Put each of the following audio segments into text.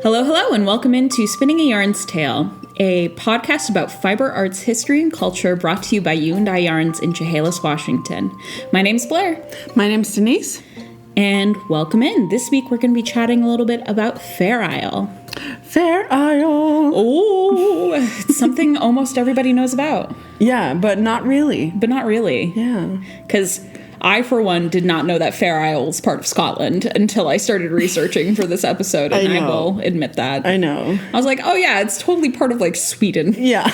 Hello, hello, and welcome into Spinning a Yarn's Tale, a podcast about fiber arts history and culture brought to you by You and I Yarns in Chehalis, Washington. My name's Blair. My name's Denise. And welcome in. This week we're going to be chatting a little bit about Fair Isle. Fair Isle. Oh, it's something almost everybody knows about. Yeah, but not really. But not really. Yeah. Because I, for one, did not know that Fair Isle was part of Scotland until I started researching for this episode, and I will admit that. I know. I was like, oh yeah, it's totally part of, like, Sweden. Yeah.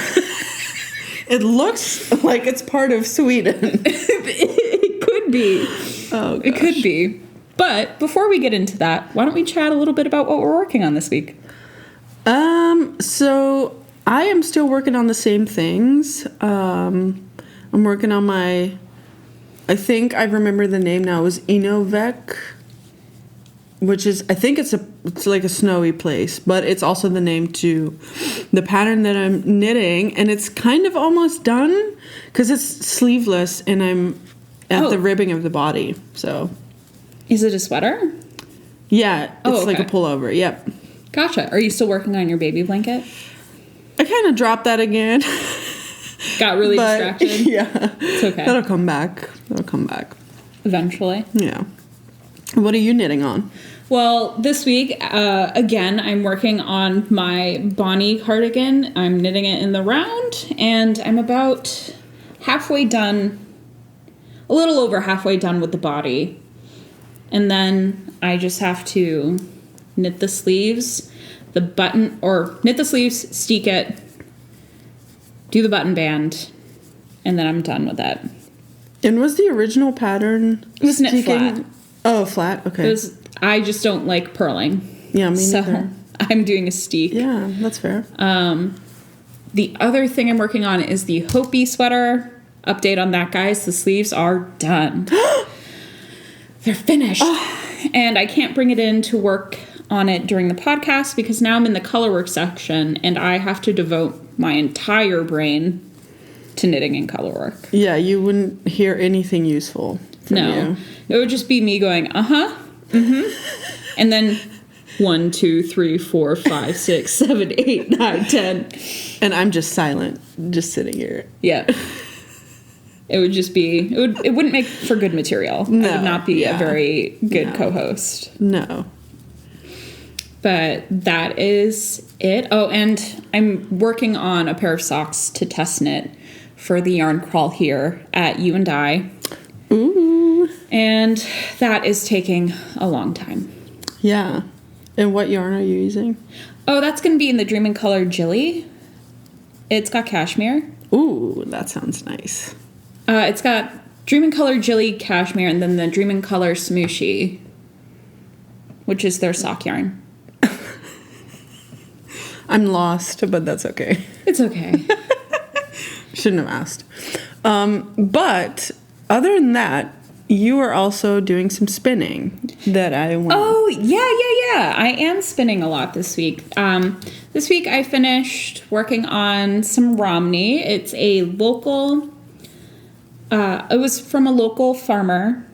It looks like it's part of Sweden. It could be. Oh, gosh. It could be. But before we get into that, why don't we chat a little bit about what we're working on this week? So I am still working on the same things. I'm working on my, I think I remember the name now, it was Inovec, which is, I think it's like a snowy place, but it's also the name to the pattern that I'm knitting, and it's kind of almost done because it's sleeveless and I'm at the ribbing of the body, so. Is it a sweater? Yeah, it's like a okay. pullover, yep. Gotcha. Are you still working on your baby blanket? I kind of dropped that again. Got really distracted? Yeah. It's okay. That'll come back. Eventually. Yeah. What are you knitting on? Well, this week, again, I'm working on my Bonnie cardigan. I'm knitting it in the round, and I'm about halfway done, a little over halfway done with the body. And then I just have to knit the sleeves, knit the sleeves, steek it, do the button band, and then I'm done with that. And was the original pattern? It was knit flat. Oh, flat? Okay. I just don't like purling. Yeah, me neither. So I'm doing a steek. Yeah, that's fair. The other thing I'm working on is the Hopi sweater. Update on that, guys. The sleeves are done. They're finished. And I can't bring it in to work on it during the podcast because now I'm in the colorwork section and I have to devote my entire brain to knitting and colorwork. Yeah, you wouldn't hear anything useful from you. It would just be me going, and then 1, 2, 3, 4, 5, 6, 7, 8, 9, 10. And I'm just silent, just sitting here. Yeah. It would just be, it wouldn't make for good material. No, I would not be a very good co-host. No. But that is it. Oh, and I'm working on a pair of socks to test knit for the yarn crawl here at You and I. Ooh. And that is taking a long time. Yeah. And what yarn are you using? Oh, that's going to be in the Dream in Color Jilly. It's got cashmere. Ooh, that sounds nice. It's got Dream in Color Jilly cashmere and then the Dream in Color Smooshie, which is their sock yarn. I'm lost, but that's okay. It's okay. Shouldn't have asked. But other than that, you are also doing some spinning that I want. Oh, yeah. I am spinning a lot this week. This week I finished working on some Romney. It's a local, it was from a local farmer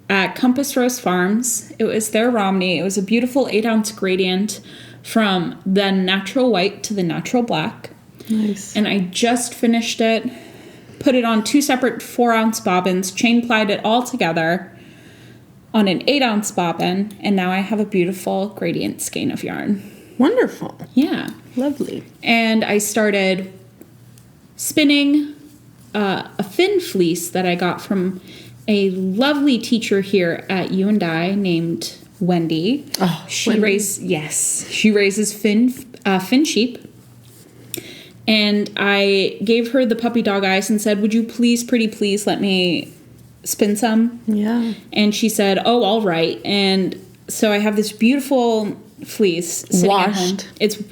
at Compass Rose Farms. It was their Romney. It was a beautiful 8-ounce gradient from the natural white to the natural black. Nice. And I just finished it, put it on 2 separate 4-ounce bobbins, chain plied it all together on an 8-ounce bobbin, and now I have a beautiful gradient skein of yarn. Wonderful. Yeah. Lovely. And I started spinning a fin fleece that I got from a lovely teacher here at You and I named Wendy. Oh, she Wendy. She raises fin sheep. And I gave her the puppy dog eyes and said, would you please, pretty please, let me spin some? Yeah. And she said, oh, all right. And so I have this beautiful fleece sitting at home.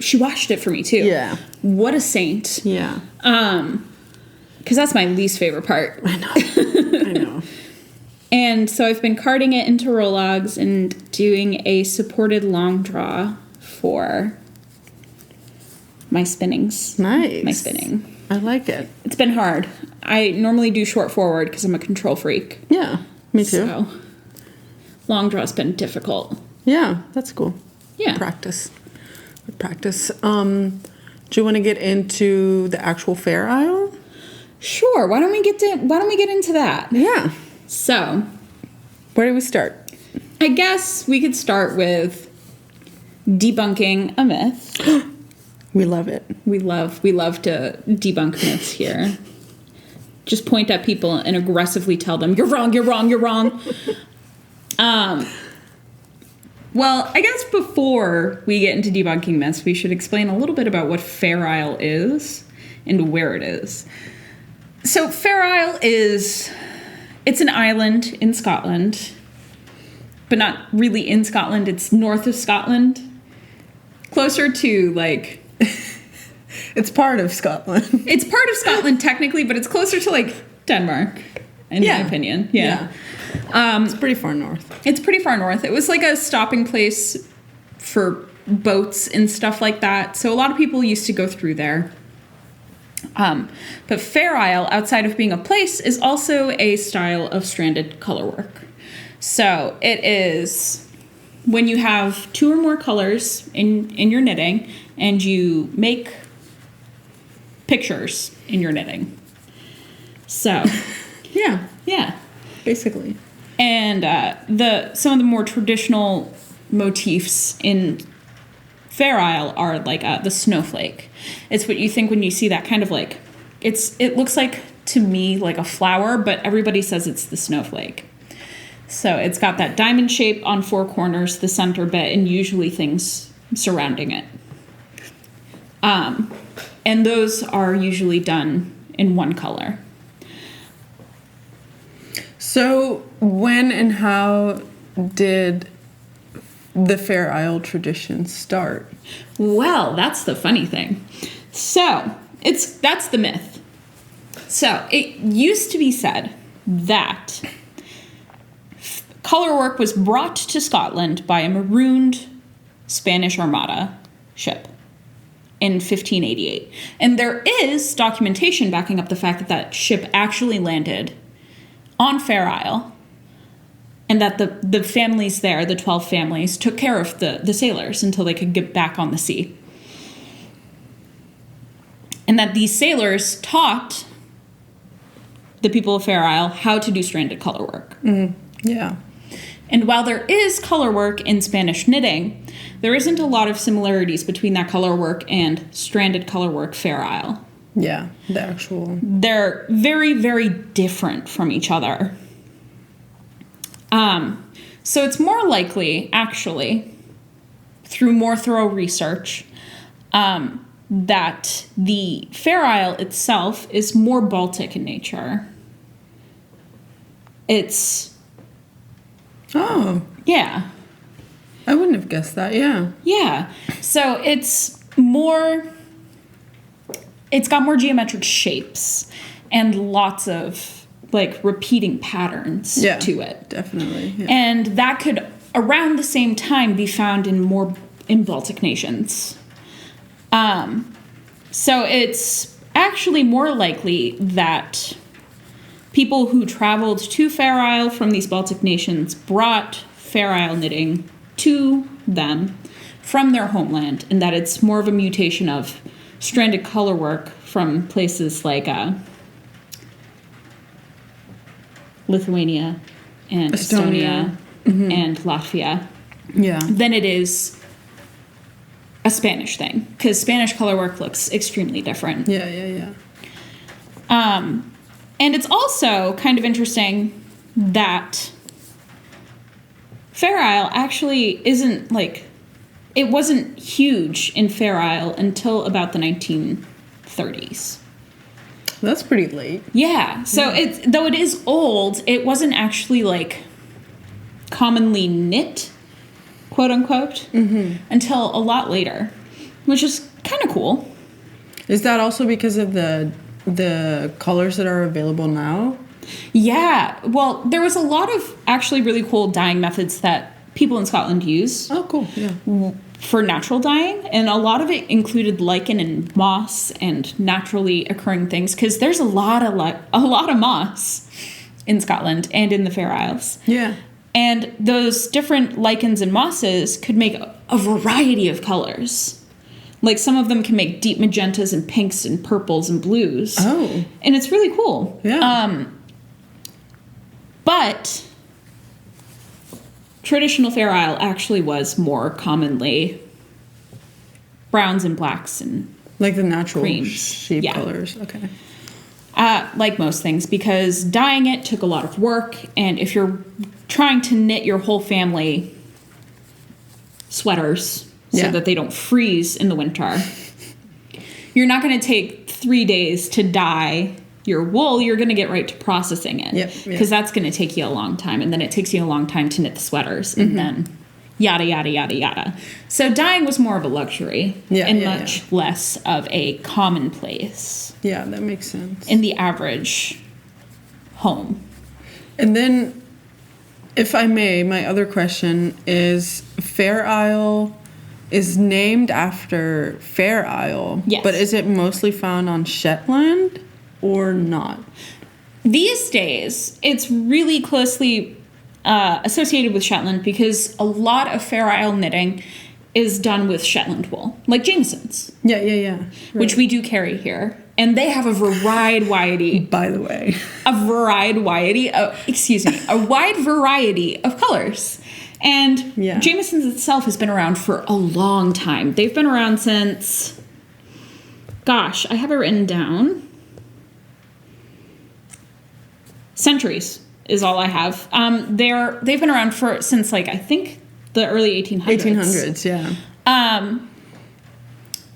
She washed it for me, too. Yeah. What a saint. Yeah. Because that's my least favorite part. I know. And so I've been carding it into roll-logs and doing a supported long draw for my spinnings. Nice. My spinning. I like it. It's been hard. I normally do short forward because I'm a control freak. Yeah, me too. So long draw's been difficult. Yeah, that's cool. Yeah. Practice. With practice. Do you want to get into the actual Fair Isle? Sure. Why don't we get into that? Yeah. So, Where do we start? I guess we could start with debunking a myth. We love it. We love to debunk myths here. Just point at people and aggressively tell them, you're wrong, you're wrong, you're wrong. Well, I guess before we get into debunking myths, we should explain a little bit about what Fair Isle is and where it is. So Fair Isle it's an island in Scotland, but not really in Scotland. It's north of Scotland, closer to like... It's part of Scotland. It's part of Scotland technically, but it's closer to like Denmark, in my opinion. Yeah. It's pretty far north. It's pretty far north. It was like a stopping place for boats and stuff like that. So a lot of people used to go through there. But Fair Isle, outside of being a place, is also a style of stranded color work. So it is when you have two or more colors in your knitting and you make pictures in your knitting. So, yeah, basically. And some of the more traditional motifs in Fair Isle are like the snowflake. It's what you think when you see that kind of like, it looks like to me like a flower, but everybody says it's the snowflake. So it's got that diamond shape on four corners, the center bit, and usually things surrounding it. And those are usually done in one color. So when and how did the Fair Isle tradition start? Well, that's the funny thing. So that's the myth. So it used to be said that color work was brought to Scotland by a marooned Spanish Armada ship in 1588. And there is documentation backing up the fact that that ship actually landed on Fair Isle, and that the families there, the 12 families, took care of the sailors until they could get back on the sea. And that these sailors taught the people of Fair Isle how to do stranded color work. Yeah. And while there is color work in Spanish knitting, there isn't a lot of similarities between that color work and stranded color work Fair Isle. Yeah, the actual... They're very, very different from each other. So it's more likely, actually, through more thorough research, that the Fair Isle itself is more Baltic in nature. It's... Oh. Yeah. I wouldn't have guessed that, yeah. Yeah. So it's got more geometric shapes and lots of like repeating patterns to it. Definitely. Yeah. And that could around the same time be found in Baltic nations. So it's actually more likely that people who traveled to Fair Isle from these Baltic nations brought Fair Isle knitting to them from their homeland, and that it's more of a mutation of stranded color work from places like Lithuania and Estonia and Latvia than it is a Spanish thing, because Spanish color work looks extremely different. Yeah. And it's also kind of interesting that Fair Isle actually isn't like... It wasn't huge in Fair Isle until about the 1930s. That's pretty late. Yeah. So though it is old, it wasn't actually like commonly knit, quote unquote, until a lot later, which is kind of cool. Is that also because of the colors that are available now? Yeah. Well, there was a lot of actually really cool dyeing methods that people in Scotland use. Oh, cool. Yeah. For natural dyeing, and a lot of it included lichen and moss and naturally occurring things, because there's a lot of moss in Scotland and in the Fair Isles. Yeah. And those different lichens and mosses could make a variety of colors. Like some of them can make deep magentas and pinks and purples and blues. Oh. And it's really cool. Yeah. But traditional Fair Isle actually was more commonly browns and blacks and Like the natural creams. sheep Yeah. colors. Okay. Like most things, because dyeing it took a lot of work, and if you're trying to knit your whole family sweaters so Yeah. that they don't freeze in the winter, you're not going to take 3 days to dye your wool. You're going to get right to processing it, Yep, because that's going to take you a long time, and then it takes you a long time to knit the sweaters, and then yada yada yada yada. So dyeing was more of a luxury and much less of a commonplace Yeah, that makes sense. in the average home. And then, if I may, my other question is Fair Isle is named after Fair Isle. Yes. But is it mostly found on Shetland or not? These days, it's really closely associated with Shetland, because a lot of Fair Isle knitting is done with Shetland wool, like Jameson's, Yeah. which we do carry here. And they have a variety, By the way. a wide variety of colors. And Yeah. Jameson's itself has been around for a long time. They've been around since, gosh, I have it written down. Centuries is all I have. They've been around since like I think the early 1800s. 1800s, yeah.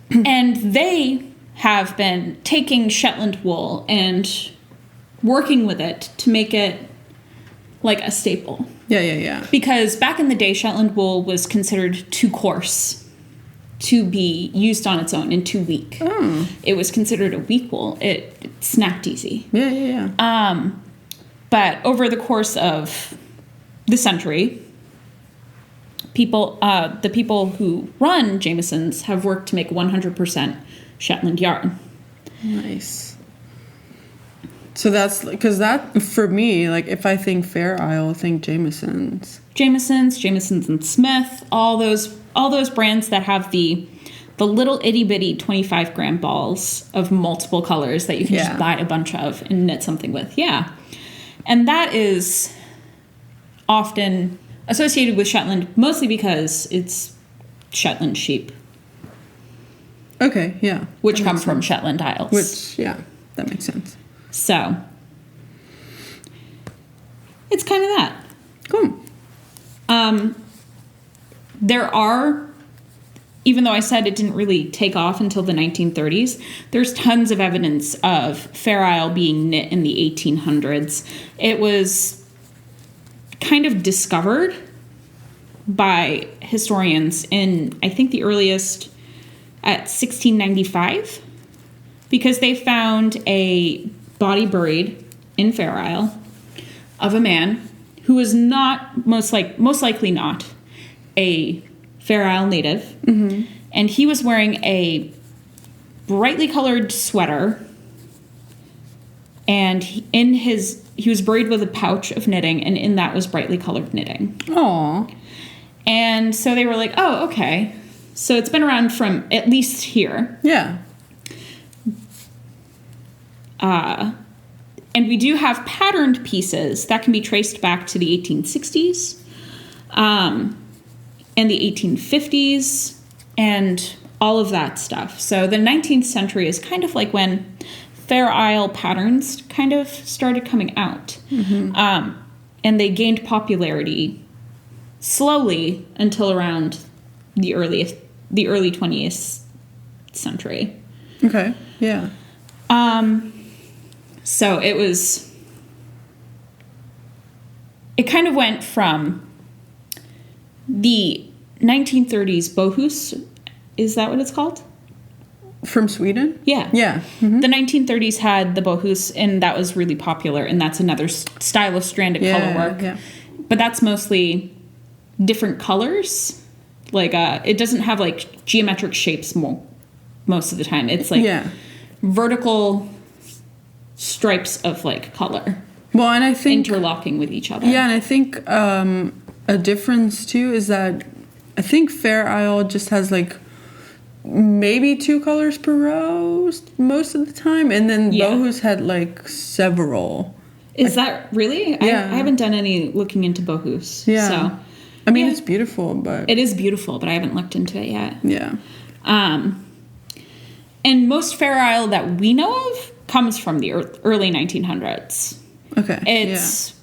And they have been taking Shetland wool and working with it to make it like a staple. Yeah. Because back in the day, Shetland wool was considered too coarse to be used on its own and too weak. Oh. It was considered a weak wool. It snapped easy. Yeah. But over the course of the century, the people who run Jameson's have worked to make 100% Shetland yarn. Nice. So that's because that for me, like if I think Fair Isle, I think Jameson's Jameson's and Smith, all those brands that have the little itty bitty 25-gram balls of multiple colors that you can just buy a bunch of and knit something with. Yeah. And that is often associated with Shetland, mostly because it's Shetland sheep. Okay, yeah. Which come from Shetland Isles. Which, yeah, that makes sense. So, it's kind of that. Cool. There are, even though I said it didn't really take off until the 1930s, there's tons of evidence of Fair Isle being knit in the 1800s. It was kind of discovered by historians in, I think, the earliest at 1695, because they found a body buried in Fair Isle of a man who was not, most likely not, a Fair Isle native. Mm-hmm. And he was wearing a brightly colored sweater, and he was buried with a pouch of knitting, and in that was brightly colored knitting. Aww. And so they were like, oh, okay. So it's been around from at least here. Yeah. And we do have patterned pieces that can be traced back to the 1860s and the 1850s and all of that stuff. So the 19th century is kind of like when Fair Isle patterns kind of started coming out. Mm-hmm. And they gained popularity slowly until around the early 20th century. Okay, yeah. So it kind of went from the 1930s bohus. Is that what it's called? From Sweden? Yeah. Yeah. Mm-hmm. The 1930s had the bohus, and that was really popular, and that's another style of stranded color work. Yeah. But that's mostly different colors. Like, it doesn't have, like, geometric shapes most of the time. It's, like, vertical stripes of, like, color. Well, and I think interlocking with each other. Yeah, and I think a difference too is that I think Fair Isle just has like maybe 2 colors per row most of the time, and then Bohus had like several. Is that really? Yeah. I haven't done any looking into Bohus. Yeah. So, I mean, it's beautiful, but it is beautiful, but I haven't looked into it yet. Yeah. And most Fair Isle that we know of comes from the early 1900s. Okay. It's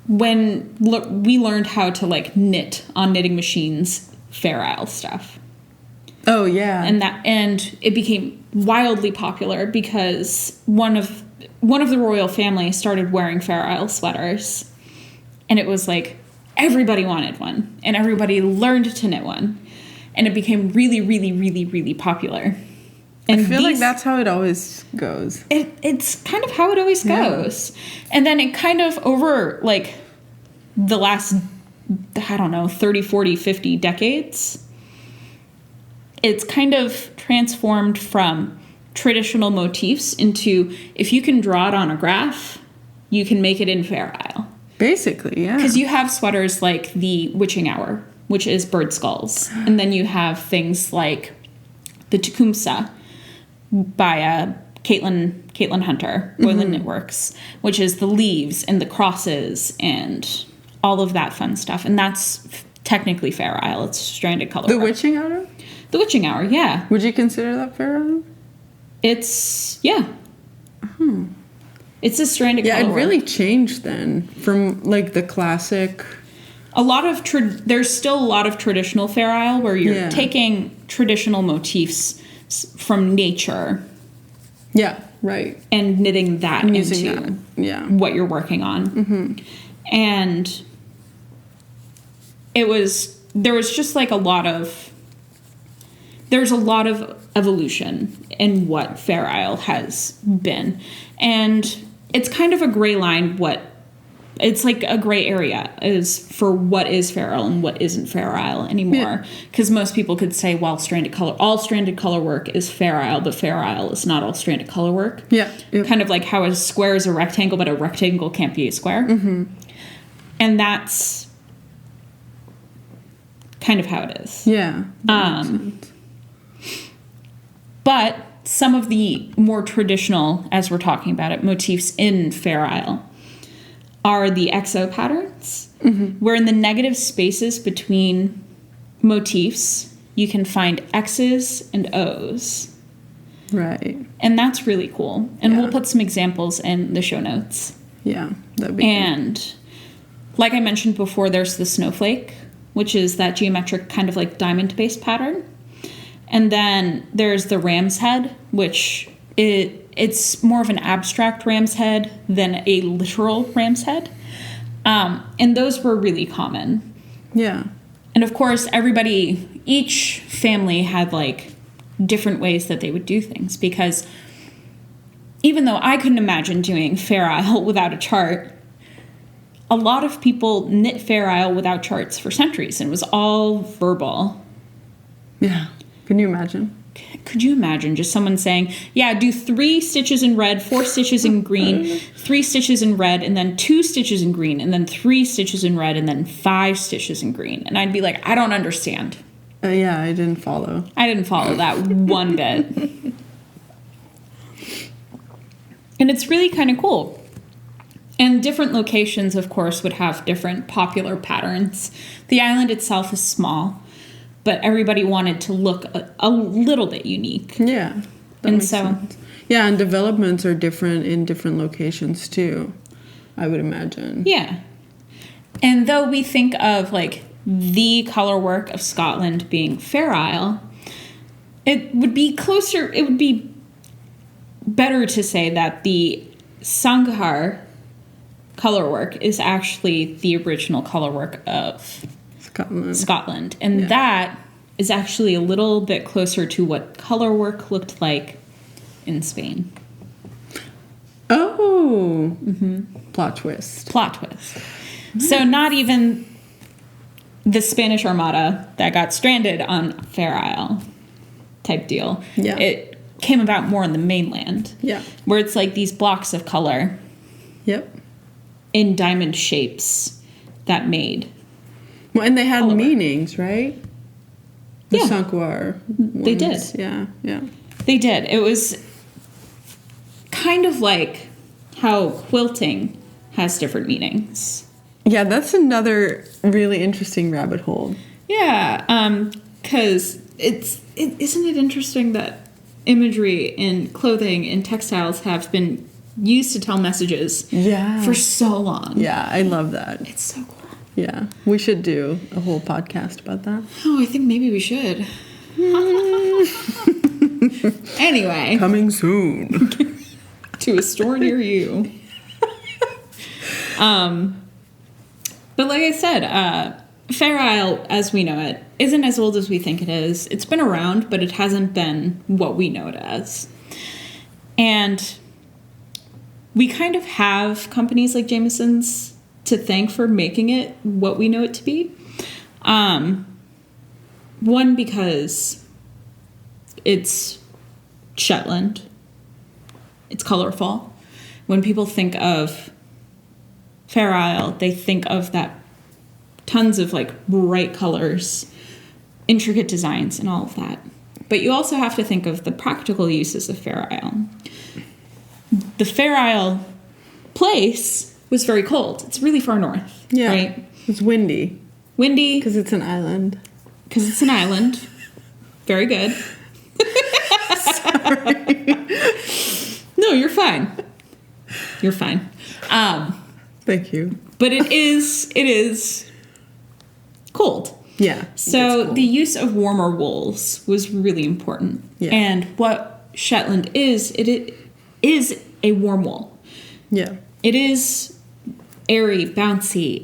when we learned how to like knit on knitting machines, Fair Isle stuff. Oh yeah. And it became wildly popular because one of the royal family started wearing Fair Isle sweaters, and it was like everybody wanted one, and everybody learned to knit one, and it became really, really, really, really popular. And I feel like that's how it always goes. It's kind of how it always goes. And then it kind of over like the last, I don't know, 30, 40, 50 decades, it's kind of transformed from traditional motifs into, if you can draw it on a graph, you can make it in Fair Isle. Basically, yeah. Because you have sweaters like the Witching Hour, which is bird skulls. And then you have things like the Tecumseh by Caitlin Hunter, Boylan Knitworks, which is the leaves and the crosses and all of that fun stuff. And that's technically Fair Isle. It's stranded color. The Witching Hour? The Witching Hour, yeah. Would you consider that Fair Isle? It's, yeah. It's a stranded color. Yeah, it really changed then from like the classic. A lot of there's still a lot of traditional Fair Isle where you're taking traditional motifs from nature. Yeah, right. And knitting that into what you're working on. Mm-hmm. And there was just like there's a lot of evolution in what Fair Isle has been. And it's kind of a gray line it's like a gray area is for what is Fair Isle and what isn't Fair Isle anymore. Because most people could say, well, all stranded color work is Fair Isle, but Fair Isle is not all stranded color work. Yeah. Yep. Kind of like how a square is a rectangle, but a rectangle can't be a square. Mm-hmm. And that's kind of how it is. Yeah. But some of the more traditional, as we're talking about it, motifs in Fair Isle are the exo patterns, where in the negative spaces between motifs, you can find X's and O's. Right. And that's really cool. And we'll put some examples in the show notes. Yeah, that'd be And like I mentioned before, there's the snowflake, which is that geometric kind of like diamond-based pattern. And then there's the ram's head, which it's more of an abstract ram's head than a literal ram's head. And those were really common. Yeah. And of course, each family had like different ways that they would do things, because even though I couldn't imagine doing Fair Isle without a chart, a lot of people knit Fair Isle without charts for centuries, and it was all verbal. Yeah. Can you imagine? Could you imagine just someone saying, yeah, do 3 stitches in red, 4 stitches in green, 3 stitches in red, and then 2 stitches in green, and then 3 stitches in red, and then 5 stitches in green? And I'd be like, I don't understand. Yeah, I didn't follow. I didn't follow that one bit. And it's really kind of cool. And different locations, of course, would have different popular patterns. The island itself is small, but everybody wanted to look a little bit unique. Yeah. That makes sense. Yeah, and developments are different in different locations too, I would imagine. Yeah. And though we think of like the color work of Scotland being Fair Isle, it would be better to say that the Sanghar color work is actually the original color work of Scotland. And that is actually a little bit closer to what color work looked like in Spain. Oh. Plot twist. So not even the Spanish Armada that got stranded on Fair Isle type deal. Yeah. It came about more on the mainland. Yeah. Where it's like these blocks of color. Yep. in diamond shapes that made. Well, and they had Color. meanings, right? The Yeah. Sankwar. They did. Yeah, yeah. They did. It was kind of like how quilting has different meanings. Yeah, that's another really interesting rabbit hole. Yeah, because isn't it interesting that imagery in clothing and textiles have been used to tell messages for so long. Yeah, I love that. It's so cool. Yeah, we should do a whole podcast about that. Oh, I think maybe we should. Anyway. Coming soon. To a store near you. But like I said, Fair Isle, as we know it, isn't as old as we think it is. It's been around, but it hasn't been what we know it as. And we kind of have companies like Jameson's to thank for making it what we know it to be. One, because it's Shetland. It's colorful. When people think of Fair Isle, they think of that tons of like bright colors, intricate designs, and all of that. But you also have to think of the practical uses of Fair Isle. The Fair Isle place was very cold. It's really far north, right? It's windy. Windy. Because it's an island. Because it's an island. Very good. Sorry. No, you're fine. You're fine. Thank you. But it is cold. Yeah. So the use of warmer wools was really important. Yeah. And what Shetland is, it is a warm wool. Yeah. It is airy, bouncy.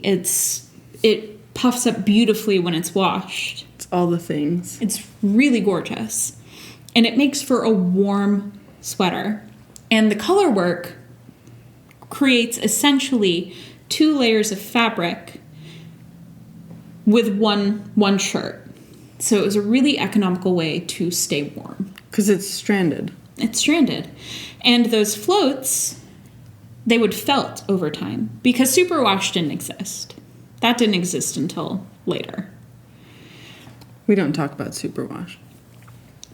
It puffs up beautifully when it's washed. It's all the things. It's really gorgeous. And it makes for a warm sweater. And the color work creates essentially 2 layers of fabric with one shirt. So it was a really economical way to stay warm. Because it's stranded. It's stranded. And those floats, they would felt over time because superwash didn't exist. That didn't exist until later. We don't talk about superwash.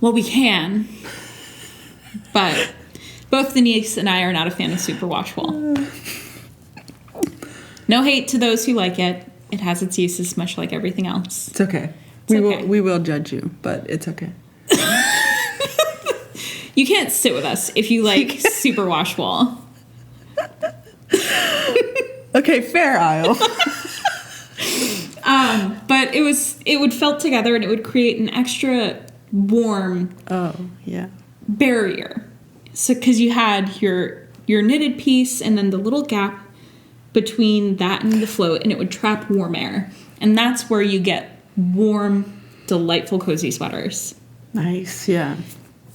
Well, we can, but both Denise and I are not a fan of superwash wool. No hate to those who like it. It has its uses, much like everything else. It's okay. Okay. We will judge you, but it's okay. You can't sit with us if you like superwash wool. Okay, Fair Isle. But it would felt together and it would create an extra warm barrier. So because you had your knitted piece and then the little gap between that and the float, and it would trap warm air. And that's where you get warm, delightful, cozy sweaters. Nice, yeah.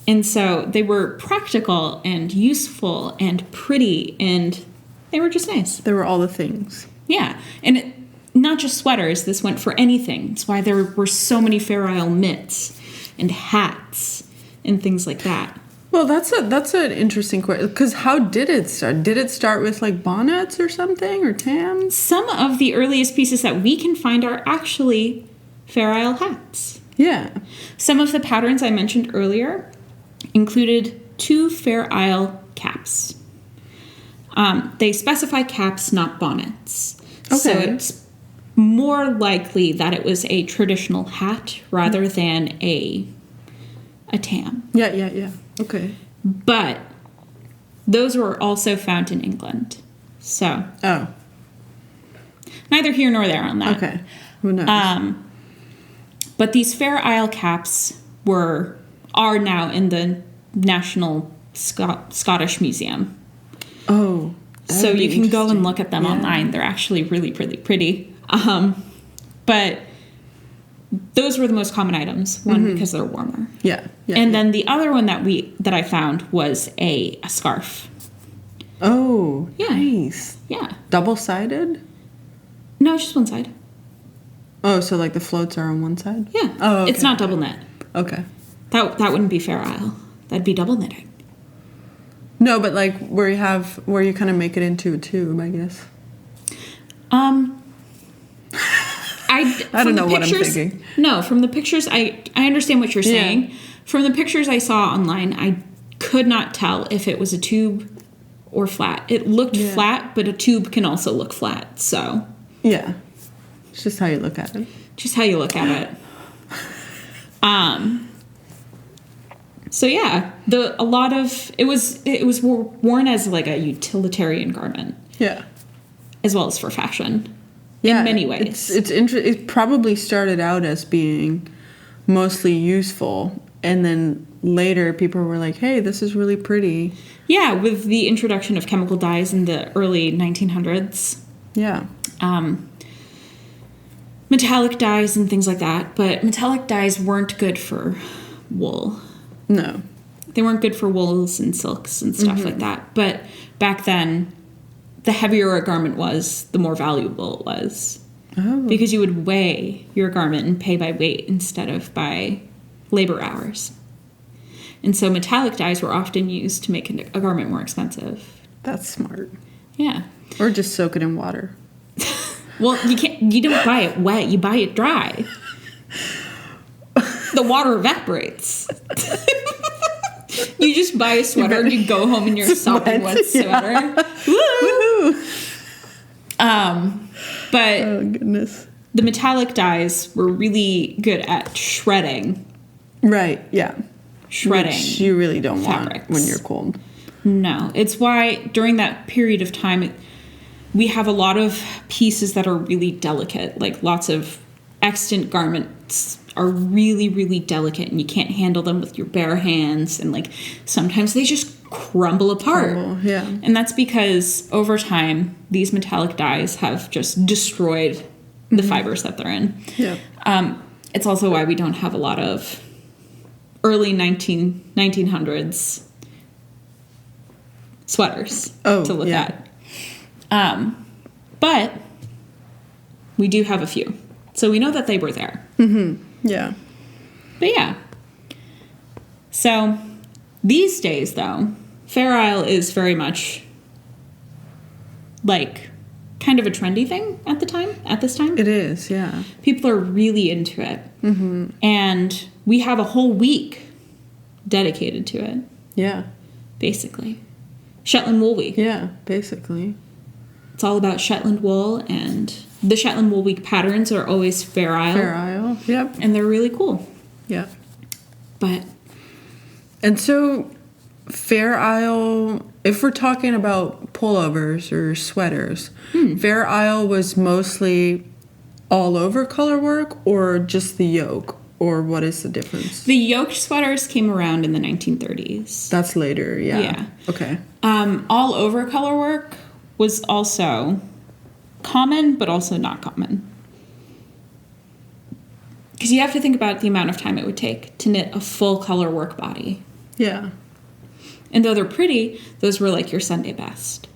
And so they were practical and useful and pretty, and they were just nice. They were all the things. Yeah. And not just sweaters. This went for anything. That's why there were so many Fair Isle mitts and hats and things like that. Well, that's an interesting question. Because how did it start? Did it start with like bonnets or something, or tams? Some of the earliest pieces that we can find are actually Fair Isle hats. Yeah. Some of the patterns I mentioned earlier included 2 Fair Isle caps. They specify caps, not bonnets. Okay. So it's more likely that it was a traditional hat rather than a tam. Yeah. Okay. But those were also found in England. So. Oh. Neither here nor there on that. Okay. Who knows? But these Fair Isle caps are now in the National Scottish Museum. Oh. So you can go and look at them online. They're actually really, really pretty. But those were the most common items. One, because they're warmer. Yeah. And then the other one that I found was a scarf. Oh, Yeah. nice. Yeah. Double-sided? No, it's just one side. Oh, so like the floats are on one side? Yeah. Oh, okay. It's not double knit. Okay. That wouldn't be Fair Isle. That'd be double knitting. No, but like where you kind of make it into a tube, I guess. I don't know what I'm thinking. No, from the pictures, I understand what you're saying. Yeah. From the pictures I saw online, I could not tell if it was a tube or flat. It looked flat, but a tube can also look flat. So yeah, it's just how you look at it. Just how you look at it. So yeah, it was worn as like a utilitarian garment. Yeah. As well as for fashion. Yeah, in many ways. It probably started out as being mostly useful, and then later people were like, "Hey, this is really pretty." Yeah, with the introduction of chemical dyes in the early 1900s. Yeah. Metallic dyes and things like that, but metallic dyes weren't good for wool. No. They weren't good for wools and silks and stuff like that. But back then, the heavier a garment was, the more valuable it was. Oh. Because you would weigh your garment and pay by weight instead of by labor hours. And so metallic dyes were often used to make a garment more expensive. That's smart. Yeah. Or just soak it in water. Well, you don't buy it wet, you buy it dry. The water evaporates. You just buy a sweater and you go home in your sopping wet sweater. Yeah. Woo! But Oh, goodness. the metallic dyes were really good at shredding. Right, yeah. Shredding. Which you really don't fabrics. want when you're cold. No. It's why during that period of time, we have a lot of pieces that are really delicate. Like lots of extant garments are really, really delicate and you can't handle them with your bare hands. And like sometimes they just crumble apart. Yeah. And that's because over time, these metallic dyes have just destroyed the fibers that they're in. Yeah. It's also why we don't have a lot of early 1900s sweaters to look at. But we do have a few. So we know that they were there. Yeah. But yeah. So these days, though, Fair Isle is very much like kind of a trendy thing at this time. It is, yeah. People are really into it. And we have a whole week dedicated to it, Yeah. basically. Shetland Wool Week. Yeah, basically. It's all about Shetland wool, and the Shetland Wool Week patterns are always Fair Isle. Fair Isle, yep. And they're really cool. Yeah. But And so, Fair Isle, if we're talking about pullovers or sweaters, Fair Isle was mostly all over color work or just the yoke? Or what is the difference? the yoked sweaters came around in the 1930s. That's later, yeah. Yeah. Okay. All over color work was also common, but also not common. Because you have to think about the amount of time it would take to knit a full color work body. Yeah. And though they're pretty, those were like your Sunday best.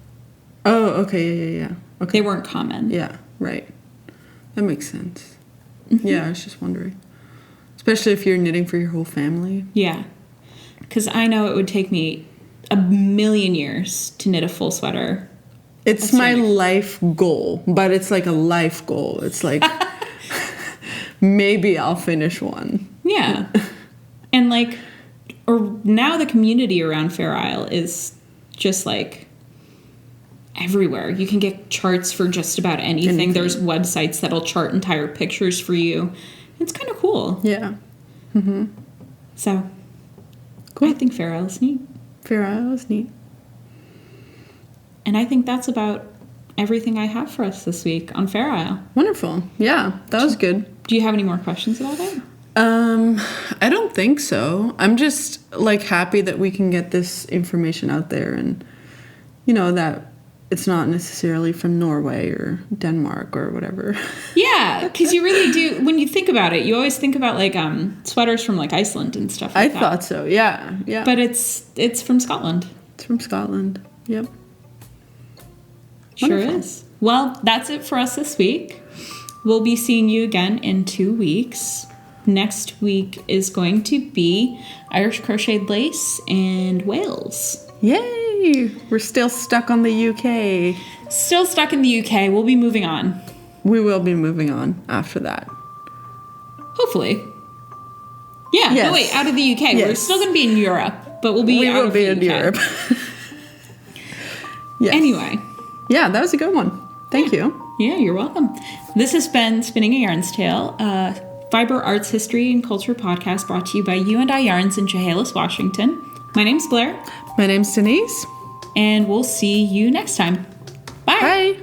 Oh, okay, yeah. Okay. They weren't common. Yeah, right. That makes sense. Yeah, I was just wondering. Especially if you're knitting for your whole family. Yeah. Because I know it would take me a million years to knit a full sweater. It's my life goal, but it's like a life goal. It's like, maybe I'll finish one. Yeah. And like, or now the community around Fair Isle is just like everywhere. You can get charts for just about anything. There's websites that'll chart entire pictures for you. It's kind of cool. Yeah. So, Cool. I think Fair Isle is neat. Fair Isle is neat. And I think that's about everything I have for us this week on Fair Isle. Wonderful. Yeah, that was good. Do you have any more questions about it? I don't think so. I'm just like happy that we can get this information out there, and you know that it's not necessarily from Norway or Denmark or whatever. Yeah, because you really do. When you think about it, you always think about like sweaters from like Iceland and stuff like I that. thought so. Yeah. But it's from Scotland. It's from Scotland. Yep. Sure Wonderful. is. Well, that's it for us this week. We'll be seeing you again in 2 weeks. Next week is going to be Irish crocheted lace and Wales. Yay! Whee! We're still stuck on the UK. Still stuck in the UK. We'll be moving on. We will be moving on after that. Hopefully. Yeah, Yes. no wait, out of the UK. Yes. We're still going to be in Europe, but we'll be out of the UK. in Europe. Yes. Anyway. Yeah, that was a good one. Thank you. Yeah, you're welcome. This has been Spinning a Yarn's Tale, a fiber arts history and culture podcast brought to you by U&I Yarns in Chehalis, Washington. My name's Blair. My name's Denise. And we'll see you next time. Bye. Bye.